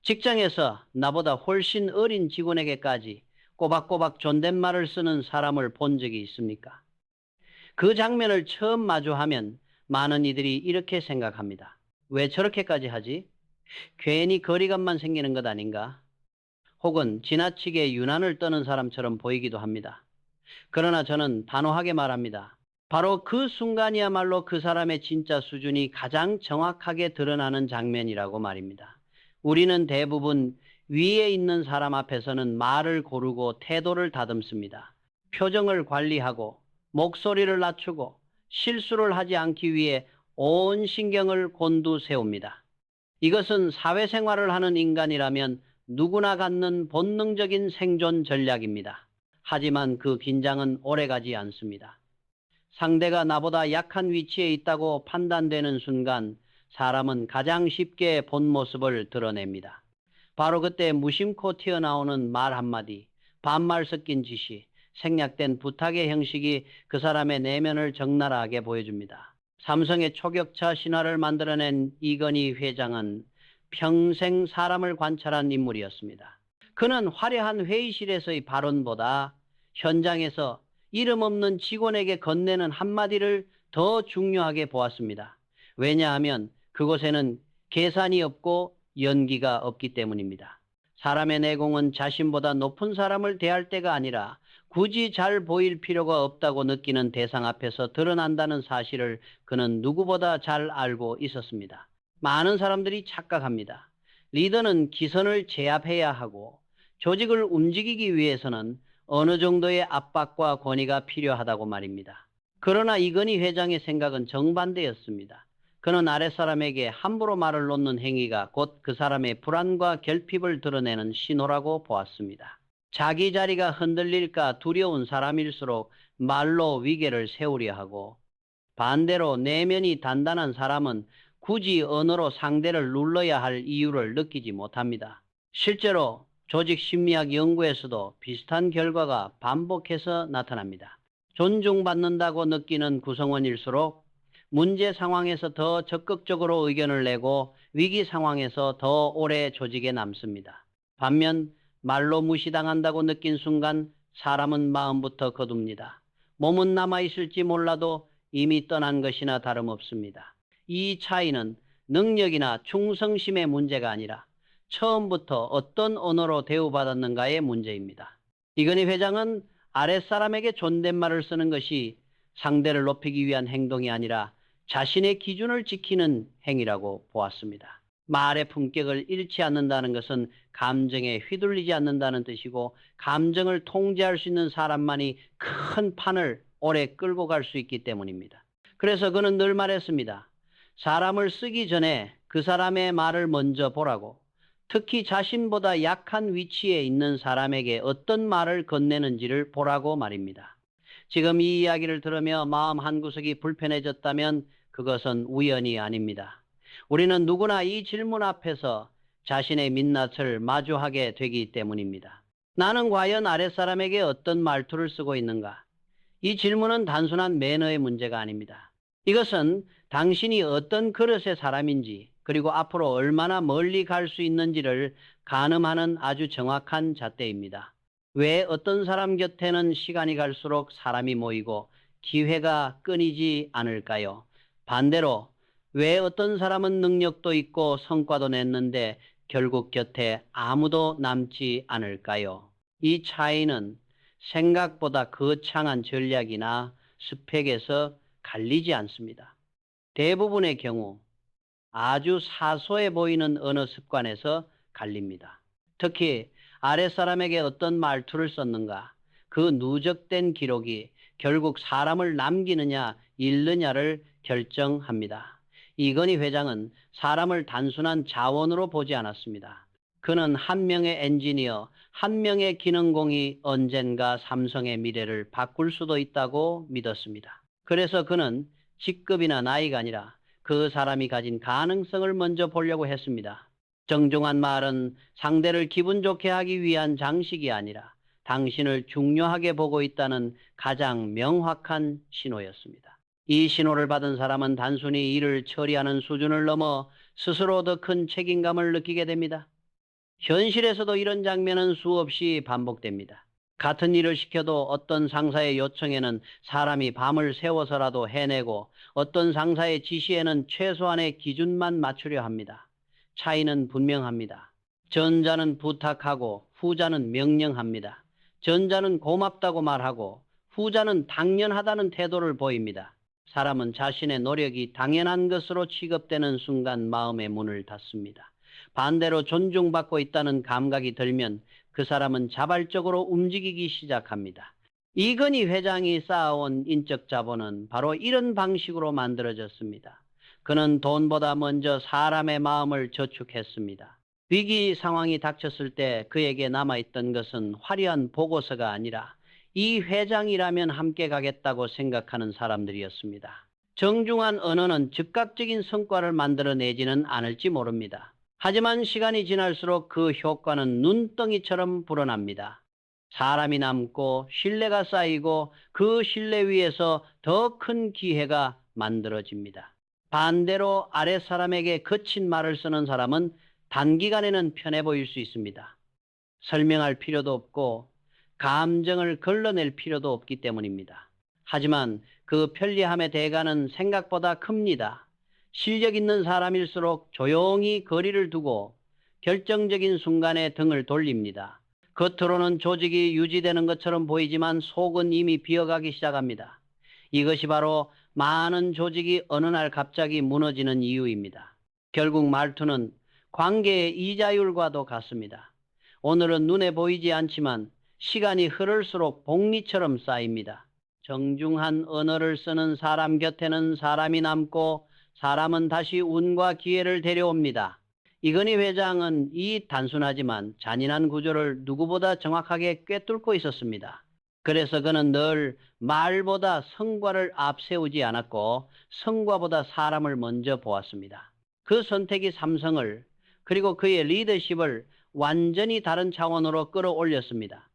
직장에서 나보다 훨씬 어린 직원에게까지 꼬박꼬박 존댓말을 쓰는 사람을 본 적이 있습니까? 그 장면을 처음 마주하면 많은 이들이 이렇게 생각합니다. 왜 저렇게까지 하지? 괜히 거리감만 생기는 것 아닌가? 혹은 지나치게 유난을 떠는 사람처럼 보이기도 합니다. 그러나 저는 단호하게 말합니다. 바로 그 순간이야말로 그 사람의 진짜 수준이 가장 정확하게 드러나는 장면이라고 말입니다. 우리는 대부분 위에 있는 사람 앞에서는 말을 고르고 태도를 다듬습니다. 표정을 관리하고 목소리를 낮추고 실수를 하지 않기 위해 온 신경을 곤두세웁니다. 이것은 사회생활을 하는 인간이라면 누구나 갖는 본능적인 생존 전략입니다. 하지만 그 긴장은 오래가지 않습니다. 상대가 나보다 약한 위치에 있다고 판단되는 순간 사람은 가장 쉽게 본 모습을 드러냅니다. 바로 그때 무심코 튀어나오는 말 한마디, 반말 섞인 지시, 생략된 부탁의 형식이 그 사람의 내면을 적나라하게 보여줍니다. 삼성의 초격차 신화를 만들어낸 이건희 회장은 평생 사람을 관찰한 인물이었습니다. 그는 화려한 회의실에서의 발언보다 현장에서 이름 없는 직원에게 건네는 한마디를 더 중요하게 보았습니다. 왜냐하면 그곳에는 계산이 없고 연기가 없기 때문입니다. 사람의 내공은 자신보다 높은 사람을 대할 때가 아니라 굳이 잘 보일 필요가 없다고 느끼는 대상 앞에서 드러난다는 사실을 그는 누구보다 잘 알고 있었습니다. 많은 사람들이 착각합니다. 리더는 기선을 제압해야 하고 조직을 움직이기 위해서는 어느 정도의 압박과 권위가 필요하다고 말입니다. 그러나 이건희 회장의 생각은 정반대였습니다. 그는 아랫사람에게 함부로 말을 놓는 행위가 곧 그 사람의 불안과 결핍을 드러내는 신호라고 보았습니다. 자기 자리가 흔들릴까 두려운 사람일수록 말로 위계를 세우려 하고, 반대로 내면이 단단한 사람은 굳이 언어로 상대를 눌러야 할 이유를 느끼지 못합니다. 실제로 조직 심리학 연구에서도 비슷한 결과가 반복해서 나타납니다. 존중받는다고 느끼는 구성원일수록 문제 상황에서 더 적극적으로 의견을 내고 위기 상황에서 더 오래 조직에 남습니다. 반면 말로 무시당한다고 느낀 순간 사람은 마음부터 거둡니다. 몸은 남아있을지 몰라도 이미 떠난 것이나 다름없습니다. 이 차이는 능력이나 충성심의 문제가 아니라 처음부터 어떤 언어로 대우받았는가의 문제입니다. 이건희 회장은 아랫사람에게 존댓말을 쓰는 것이 상대를 높이기 위한 행동이 아니라 자신의 기준을 지키는 행위라고 보았습니다. 말의 품격을 잃지 않는다는 것은 감정에 휘둘리지 않는다는 뜻이고, 감정을 통제할 수 있는 사람만이 큰 판을 오래 끌고 갈 수 있기 때문입니다. 그래서 그는 늘 말했습니다. 사람을 쓰기 전에 그 사람의 말을 먼저 보라고, 특히 자신보다 약한 위치에 있는 사람에게 어떤 말을 건네는지를 보라고 말입니다. 지금 이 이야기를 들으며 마음 한구석이 불편해졌다면 그것은 우연이 아닙니다. 우리는 누구나 이 질문 앞에서 자신의 민낯을 마주하게 되기 때문입니다. 나는 과연 아랫사람에게 어떤 말투를 쓰고 있는가? 이 질문은 단순한 매너의 문제가 아닙니다. 이것은 당신이 어떤 그릇의 사람인지, 그리고 앞으로 얼마나 멀리 갈 수 있는지를 가늠하는 아주 정확한 잣대입니다. 왜 어떤 사람 곁에는 시간이 갈수록 사람이 모이고 기회가 끊이지 않을까요? 반대로 왜 어떤 사람은 능력도 있고 성과도 냈는데 결국 곁에 아무도 남지 않을까요? 이 차이는 생각보다 거창한 전략이나 스펙에서 갈리지 않습니다. 대부분의 경우 아주 사소해 보이는 언어 습관에서 갈립니다. 특히 아랫사람에게 어떤 말투를 썼는가, 그 누적된 기록이 결국 사람을 남기느냐 잃느냐를 결정합니다. 이건희 회장은 사람을 단순한 자원으로 보지 않았습니다. 그는 한 명의 엔지니어, 한 명의 기능공이 언젠가 삼성의 미래를 바꿀 수도 있다고 믿었습니다. 그래서 그는 직급이나 나이가 아니라 그 사람이 가진 가능성을 먼저 보려고 했습니다. 정중한 말은 상대를 기분 좋게 하기 위한 장식이 아니라 당신을 중요하게 보고 있다는 가장 명확한 신호였습니다. 이 신호를 받은 사람은 단순히 일을 처리하는 수준을 넘어 스스로 더 큰 책임감을 느끼게 됩니다. 현실에서도 이런 장면은 수없이 반복됩니다. 같은 일을 시켜도 어떤 상사의 요청에는 사람이 밤을 새워서라도 해내고 어떤 상사의 지시에는 최소한의 기준만 맞추려 합니다. 차이는 분명합니다. 전자는 부탁하고 후자는 명령합니다. 전자는 고맙다고 말하고 후자는 당연하다는 태도를 보입니다. 사람은 자신의 노력이 당연한 것으로 취급되는 순간 마음의 문을 닫습니다. 반대로 존중받고 있다는 감각이 들면 그 사람은 자발적으로 움직이기 시작합니다. 이건희 회장이 쌓아온 인적 자본은 바로 이런 방식으로 만들어졌습니다. 그는 돈보다 먼저 사람의 마음을 저축했습니다. 위기 상황이 닥쳤을 때 그에게 남아있던 것은 화려한 보고서가 아니라 이 회장이라면 함께 가겠다고 생각하는 사람들이었습니다. 정중한 언어는 즉각적인 성과를 만들어내지는 않을지 모릅니다. 하지만 시간이 지날수록 그 효과는 눈덩이처럼 불어납니다. 사람이 남고 신뢰가 쌓이고 그 신뢰 위에서 더 큰 기회가 만들어집니다. 반대로 아랫사람에게 거친 말을 쓰는 사람은 단기간에는 편해 보일 수 있습니다. 설명할 필요도 없고 감정을 걸러낼 필요도 없기 때문입니다. 하지만 그 편리함의 대가는 생각보다 큽니다. 실력 있는 사람일수록 조용히 거리를 두고 결정적인 순간에 등을 돌립니다. 겉으로는 조직이 유지되는 것처럼 보이지만 속은 이미 비어가기 시작합니다. 이것이 바로 많은 조직이 어느 날 갑자기 무너지는 이유입니다. 결국 말투는 관계의 이자율과도 같습니다. 오늘은 눈에 보이지 않지만 시간이 흐를수록 복리처럼 쌓입니다. 정중한 언어를 쓰는 사람 곁에는 사람이 남고 사람은 다시 운과 기회를 데려옵니다. 이건희 회장은 이 단순하지만 잔인한 구조를 누구보다 정확하게 꿰뚫고 있었습니다. 그래서 그는 늘 말보다 성과를 앞세우지 않았고 성과보다 사람을 먼저 보았습니다. 그 선택이 삼성을 그리고 그의 리더십을 완전히 다른 차원으로 끌어올렸습니다.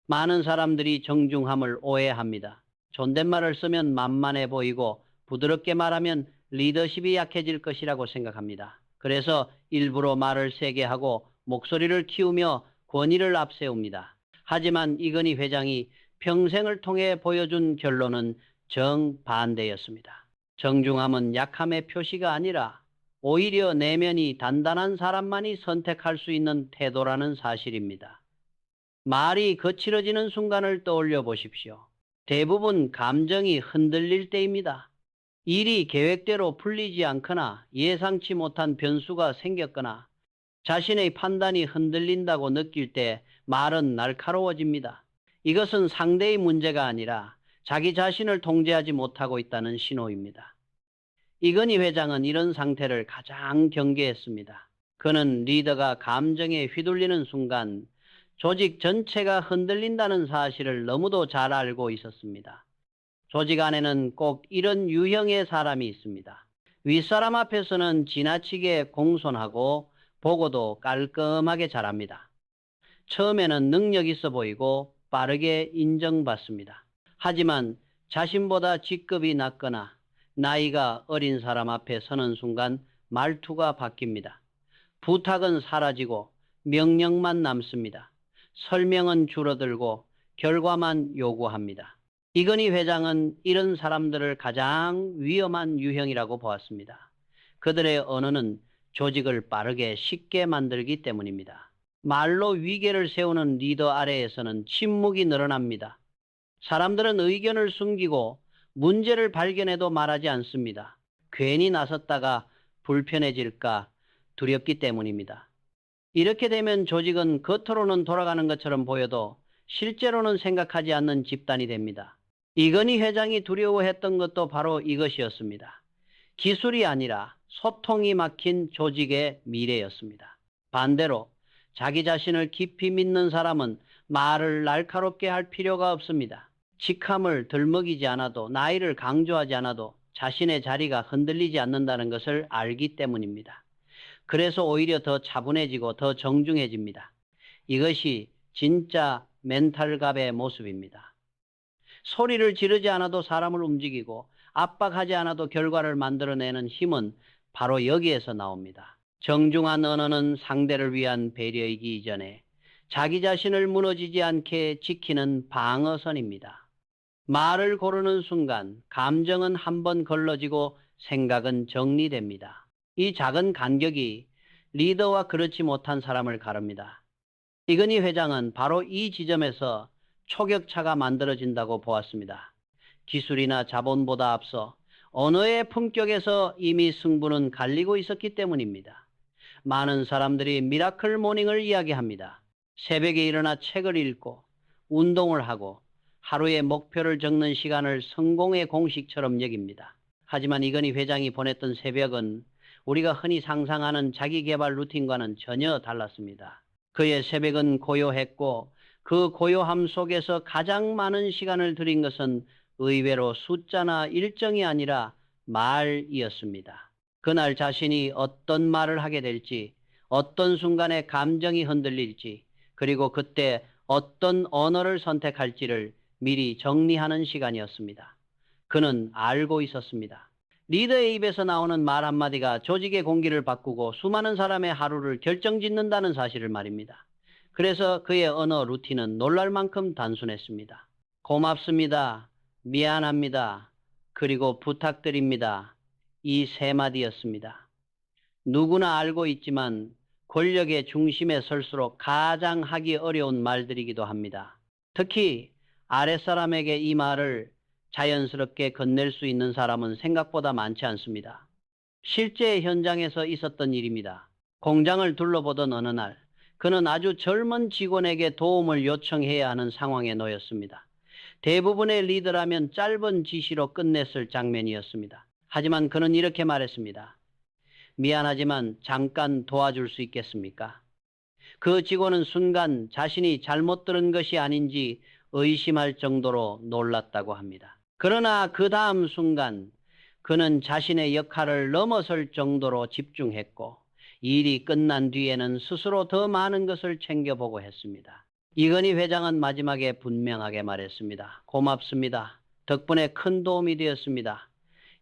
많은 사람들이 정중함을 오해합니다. 존댓말을 쓰면 만만해 보이고 부드럽게 말하면 리더십이 약해질 것이라고 생각합니다. 그래서 일부러 말을 세게 하고 목소리를 키우며 권위를 앞세웁니다. 하지만 이건희 회장이 평생을 통해 보여준 결론은 정반대였습니다. 정중함은 약함의 표시가 아니라 오히려 내면이 단단한 사람만이 선택할 수 있는 태도라는 사실입니다. 말이 거칠어지는 순간을 떠올려 보십시오. 대부분 감정이 흔들릴 때입니다. 일이 계획대로 풀리지 않거나 예상치 못한 변수가 생겼거나 자신의 판단이 흔들린다고 느낄 때 말은 날카로워집니다. 이것은 상대의 문제가 아니라 자기 자신을 통제하지 못하고 있다는 신호입니다. 이건희 회장은 이런 상태를 가장 경계했습니다. 그는 리더가 감정에 휘둘리는 순간 조직 전체가 흔들린다는 사실을 너무도 잘 알고 있었습니다. 조직 안에는 꼭 이런 유형의 사람이 있습니다. 윗사람 앞에서는 지나치게 공손하고 보고도 깔끔하게 잘합니다. 처음에는 능력 있어 보이고 빠르게 인정받습니다. 하지만 자신보다 직급이 낮거나 나이가 어린 사람 앞에 서는 순간 말투가 바뀝니다. 부탁은 사라지고 명령만 남습니다. 설명은 줄어들고 결과만 요구합니다. 이건희 회장은 이런 사람들을 가장 위험한 유형이라고 보았습니다. 그들의 언어는 조직을 빠르게 쉽게 만들기 때문입니다. 말로 위계를 세우는 리더 아래에서는 침묵이 늘어납니다. 사람들은 의견을 숨기고 문제를 발견해도 말하지 않습니다. 괜히 나섰다가 불편해질까 두렵기 때문입니다. 이렇게 되면 조직은 겉으로는 돌아가는 것처럼 보여도 실제로는 생각하지 않는 집단이 됩니다. 이건희 회장이 두려워했던 것도 바로 이것이었습니다. 기술이 아니라 소통이 막힌 조직의 미래였습니다. 반대로 자기 자신을 깊이 믿는 사람은 말을 날카롭게 할 필요가 없습니다. 직함을 덜먹이지 않아도 나이를 강조하지 않아도 자신의 자리가 흔들리지 않는다는 것을 알기 때문입니다. 그래서 오히려 더 차분해지고 더 정중해집니다. 이것이 진짜 멘탈갑의 모습입니다. 소리를 지르지 않아도 사람을 움직이고 압박하지 않아도 결과를 만들어내는 힘은 바로 여기에서 나옵니다. 정중한 언어는 상대를 위한 배려이기 이전에 자기 자신을 무너지지 않게 지키는 방어선입니다. 말을 고르는 순간 감정은 한번 걸러지고 생각은 정리됩니다. 이 작은 간격이 리더와 그렇지 못한 사람을 가릅니다. 이건희 회장은 바로 이 지점에서 초격차가 만들어진다고 보았습니다. 기술이나 자본보다 앞서 언어의 품격에서 이미 승부는 갈리고 있었기 때문입니다. 많은 사람들이 미라클 모닝을 이야기합니다. 새벽에 일어나 책을 읽고 운동을 하고 하루의 목표를 적는 시간을 성공의 공식처럼 여깁니다. 하지만 이건희 회장이 보냈던 새벽은 우리가 흔히 상상하는 자기계발 루틴과는 전혀 달랐습니다. 그의 새벽은 고요했고 그 고요함 속에서 가장 많은 시간을 들인 것은 의외로 숫자나 일정이 아니라 말이었습니다. 그날 자신이 어떤 말을 하게 될지, 어떤 순간에 감정이 흔들릴지, 그리고 그때 어떤 언어를 선택할지를 미리 정리하는 시간이었습니다. 그는 알고 있었습니다. 리더의 입에서 나오는 말 한마디가 조직의 공기를 바꾸고 수많은 사람의 하루를 결정짓는다는 사실을 말입니다. 그래서 그의 언어 루틴은 놀랄 만큼 단순했습니다. 고맙습니다. 미안합니다. 그리고 부탁드립니다. 이 세 마디였습니다. 누구나 알고 있지만 권력의 중심에 설수록 가장 하기 어려운 말들이기도 합니다. 특히 아랫사람에게 이 말을 자연스럽게 건넬 수 있는 사람은 생각보다 많지 않습니다. 실제 현장에서 있었던 일입니다. 공장을 둘러보던 어느 날, 그는 아주 젊은 직원에게 도움을 요청해야 하는 상황에 놓였습니다. 대부분의 리더라면 짧은 지시로 끝냈을 장면이었습니다. 하지만 그는 이렇게 말했습니다. 미안하지만 잠깐 도와줄 수 있겠습니까? 그 직원은 순간 자신이 잘못 들은 것이 아닌지 의심할 정도로 놀랐다고 합니다. 그러나 그 다음 순간 그는 자신의 역할을 넘어설 정도로 집중했고 일이 끝난 뒤에는 스스로 더 많은 것을 챙겨보고 했습니다. 이건희 회장은 마지막에 분명하게 말했습니다. 고맙습니다. 덕분에 큰 도움이 되었습니다.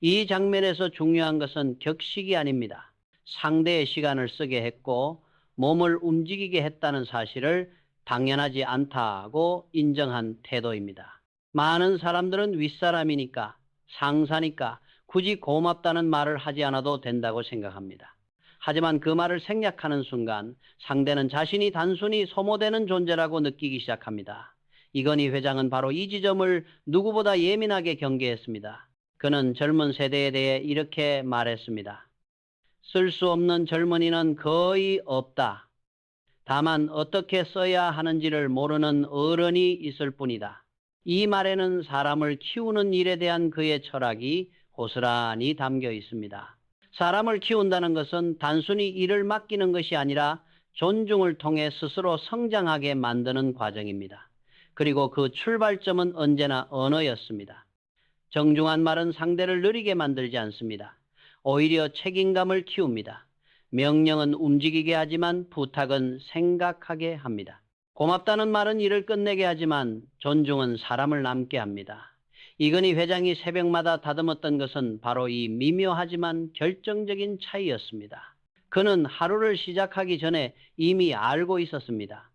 이 장면에서 중요한 것은 격식이 아닙니다. 상대의 시간을 쓰게 했고 몸을 움직이게 했다는 사실을 당연하지 않다고 인정한 태도입니다. 많은 사람들은 윗사람이니까, 상사니까 굳이 고맙다는 말을 하지 않아도 된다고 생각합니다. 하지만 그 말을 생략하는 순간 상대는 자신이 단순히 소모되는 존재라고 느끼기 시작합니다. 이건희 회장은 바로 이 지점을 누구보다 예민하게 경계했습니다. 그는 젊은 세대에 대해 이렇게 말했습니다. 쓸 수 없는 젊은이는 거의 없다. 다만 어떻게 써야 하는지를 모르는 어른이 있을 뿐이다. 이 말에는 사람을 키우는 일에 대한 그의 철학이 고스란히 담겨 있습니다. 사람을 키운다는 것은 단순히 일을 맡기는 것이 아니라 존중을 통해 스스로 성장하게 만드는 과정입니다. 그리고 그 출발점은 언제나 언어였습니다. 정중한 말은 상대를 느리게 만들지 않습니다. 오히려 책임감을 키웁니다. 명령은 움직이게 하지만 부탁은 생각하게 합니다. 고맙다는 말은 일을 끝내게 하지만 존중은 사람을 남게 합니다. 이건희 회장이 새벽마다 다듬었던 것은 바로 이 미묘하지만 결정적인 차이였습니다. 그는 하루를 시작하기 전에 이미 알고 있었습니다.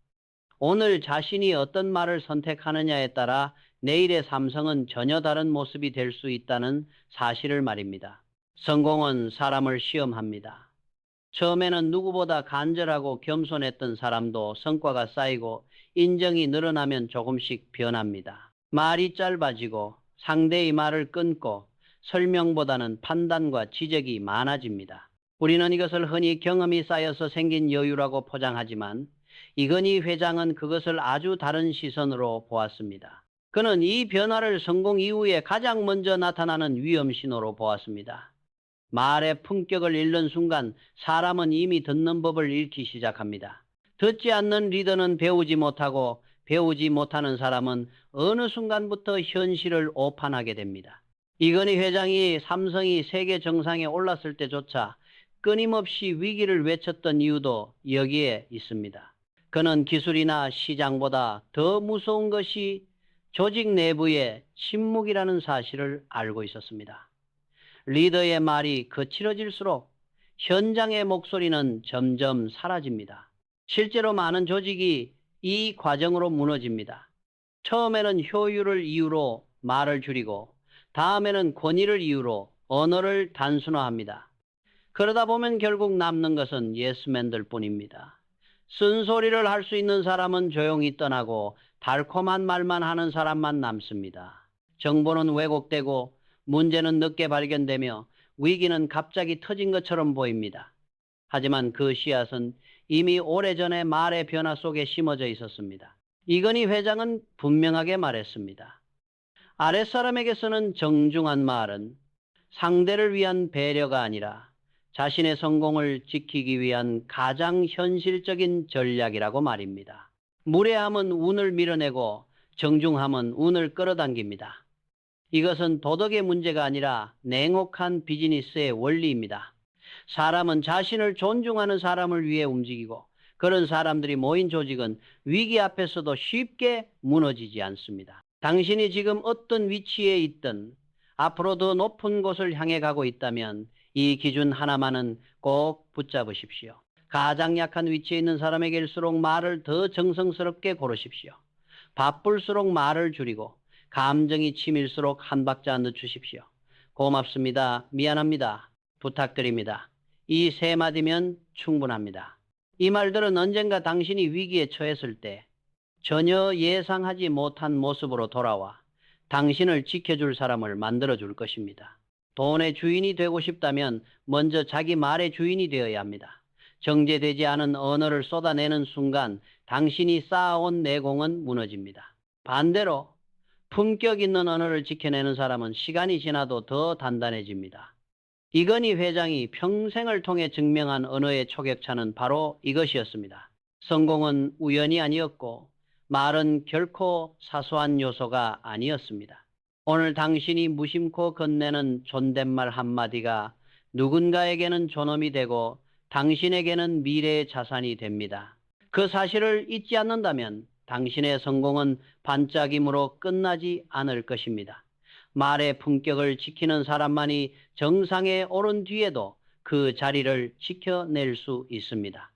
오늘 자신이 어떤 말을 선택하느냐에 따라 내일의 삼성은 전혀 다른 모습이 될 수 있다는 사실을 말입니다. 성공은 사람을 시험합니다. 처음에는 누구보다 간절하고 겸손했던 사람도 성과가 쌓이고 인정이 늘어나면 조금씩 변합니다. 말이 짧아지고 상대의 말을 끊고 설명보다는 판단과 지적이 많아집니다. 우리는 이것을 흔히 경험이 쌓여서 생긴 여유라고 포장하지만 이건희 회장은 그것을 아주 다른 시선으로 보았습니다. 그는 이 변화를 성공 이후에 가장 먼저 나타나는 위험 신호로 보았습니다. 말의 품격을 잃는 순간 사람은 이미 듣는 법을 잃기 시작합니다. 듣지 않는 리더는 배우지 못하고 배우지 못하는 사람은 어느 순간부터 현실을 오판하게 됩니다. 이건희 회장이 삼성이 세계 정상에 올랐을 때조차 끊임없이 위기를 외쳤던 이유도 여기에 있습니다. 그는 기술이나 시장보다 더 무서운 것이 조직 내부의 침묵이라는 사실을 알고 있었습니다. 리더의 말이 거칠어질수록 현장의 목소리는 점점 사라집니다. 실제로 많은 조직이 이 과정으로 무너집니다. 처음에는 효율을 이유로 말을 줄이고 다음에는 권위를 이유로 언어를 단순화합니다. 그러다 보면 결국 남는 것은 예스맨들 뿐입니다. 쓴소리를 할 수 있는 사람은 조용히 떠나고 달콤한 말만 하는 사람만 남습니다. 정보는 왜곡되고 문제는 늦게 발견되며 위기는 갑자기 터진 것처럼 보입니다. 하지만 그 씨앗은 이미 오래전에 말의 변화 속에 심어져 있었습니다. 이건희 회장은 분명하게 말했습니다. 아랫사람에게서는 정중한 말은 상대를 위한 배려가 아니라 자신의 성공을 지키기 위한 가장 현실적인 전략이라고 말입니다. 무례함은 운을 밀어내고 정중함은 운을 끌어당깁니다. 이것은 도덕의 문제가 아니라 냉혹한 비즈니스의 원리입니다. 사람은 자신을 존중하는 사람을 위해 움직이고 그런 사람들이 모인 조직은 위기 앞에서도 쉽게 무너지지 않습니다. 당신이 지금 어떤 위치에 있든 앞으로 더 높은 곳을 향해 가고 있다면 이 기준 하나만은 꼭 붙잡으십시오. 가장 약한 위치에 있는 사람에게일수록 말을 더 정성스럽게 고르십시오. 바쁠수록 말을 줄이고 감정이 치밀수록 한 박자 늦추십시오. 고맙습니다. 미안합니다. 부탁드립니다. 이 세 마디면 충분합니다. 이 말들은 언젠가 당신이 위기에 처했을 때 전혀 예상하지 못한 모습으로 돌아와 당신을 지켜줄 사람을 만들어줄 것입니다. 돈의 주인이 되고 싶다면 먼저 자기 말의 주인이 되어야 합니다. 정제되지 않은 언어를 쏟아내는 순간 당신이 쌓아온 내공은 무너집니다. 반대로 품격 있는 언어를 지켜내는 사람은 시간이 지나도 더 단단해집니다. 이건희 회장이 평생을 통해 증명한 언어의 초격차는 바로 이것이었습니다. 성공은 우연이 아니었고 말은 결코 사소한 요소가 아니었습니다. 오늘 당신이 무심코 건네는 존댓말 한마디가 누군가에게는 존엄이 되고 당신에게는 미래의 자산이 됩니다. 그 사실을 잊지 않는다면 당신의 성공은 반짝임으로 끝나지 않을 것입니다. 말의 품격을 지키는 사람만이 정상에 오른 뒤에도 그 자리를 지켜낼 수 있습니다.